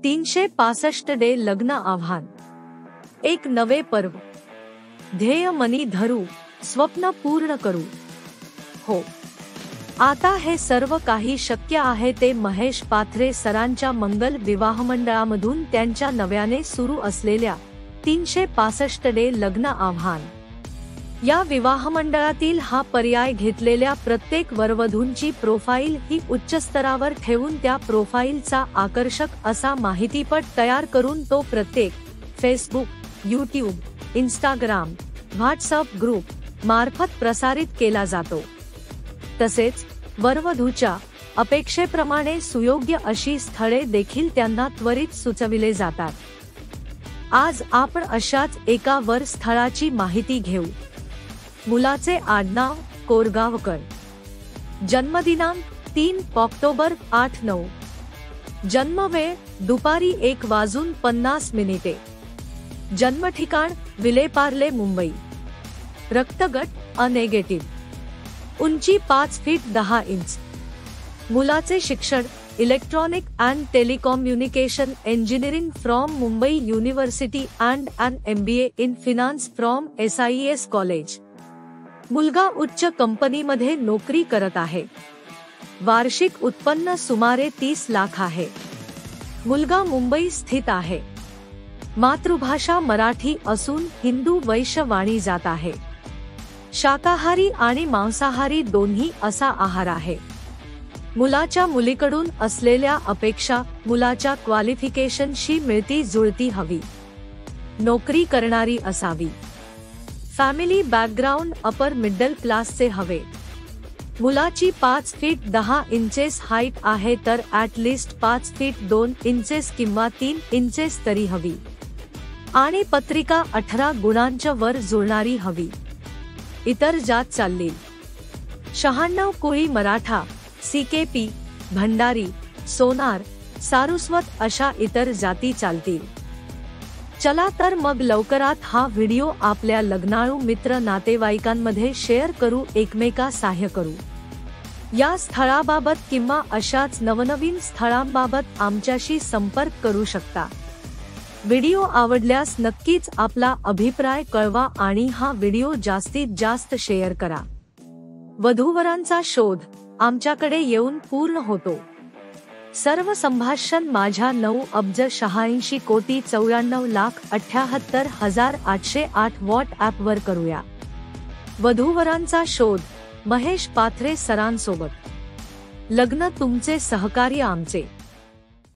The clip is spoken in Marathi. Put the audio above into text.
365 डे लग्न आव्हान, एक नवे पर्व, ध्येय मनी धरू, स्वप्न पूर्ण करू. हो, आता हे सर्व काही शक्य आहे ते महेश पाथरे सरांच्या मंगल विवाह मंडळामधून त्यांच्या नव्याने सुरू असलेल्या 365 डे लग्न आव्हान या विवाह मंडळातील हा पर्याय घेतलेल्या प्रत्येक वरवधूंची प्रोफाईल ही उच्च स्तरावर ठेवून त्या प्रोफाईलचा आकर्षक असा माहितीपट तयार करून तो प्रत्येक Facebook, YouTube, Instagram, WhatsApp group मार्फत प्रसारित केला जातो. तसेच वरवधूच्या अपेक्षेप्रमाणे सुयोग्य अशी स्थळे देखील त्यांना त्वरित सुचविले जातात. आज आपण अशाच एका वर स्थळाची माहिती घेऊ. मुलाचे आडनाव कोरगावकर, जन्मदिनांक 3 ऑक्टोबर 8-9, जन्मवेळ दुपारी 1:50, जन्मठिकाण विलेपार्ले मुंबई, रक्तगट अ नेगेटिव्ह, उंची 5 फीट 10 इंच. मुलाचे शिक्षण electronic and telecommunication engineering from Mumbai university and an MBA in finance from SIES college. मुलगा उच्च कंपनीमध्ये नोकरी करत आहे. वार्षिक उत्पन्न सुमारे 30 लाख आहे. मुलगा मुंबई स्थित आहे. मातृभाषा मराठी असून हिंदू वैश्य वाणी जात आहे. शाकाहारी आणि मांसाहारी दोन्ही असा आहार आहे. मुलाच्या मुलीकडून असलेल्या अपेक्षा मुलाच्या क्वालिफिकेशनशी मिळती जुळती हवी. नोकरी करणारी असावी. फॅमिली बॅकग्राऊंड अपर मिडल क्लासचे हवे. मुलाची 5 फीट 10 इंचेस हाईट आहे तर ॲटलिस्ट 5 फीट 2 इंचेस किंवा 3 इंचेस तरी हवी. आणि पत्रिका 18 गुणांच्या वर जुळणारी हवी. इतर जात चालली. 96 कोळी, मराठा, CKP, भंडारी, सोनार, सारस्वत अशा इतर जाती चालतील. चला तर मग लवकरात हा व्हिडिओ आपल्या लग्नाळू मित्र नातेवाईकांमध्ये शेअर करू, एकमेका सहाय्य करू. या स्थळाबाबत किंवा अशाच नवनवीन स्थळांबाबत आमच्याशी संपर्क करू शकता. व्हिडिओ आवडल्यास नक्कीच आपला अभिप्राय कळवा आणि हा व्हिडिओ जास्तीत जास्त शेअर करा. वधूवरांचा शोध आमच्याकडे येऊन पूर्ण होतो. सर्व संभाषण माझ्या 9,94,94,78,808 व्हॉट्सॲप वर करूया. वधूवरांचा शोध महेश पाथरे सरांसोबत. लग्न तुमचे, सहकार्य आमचे.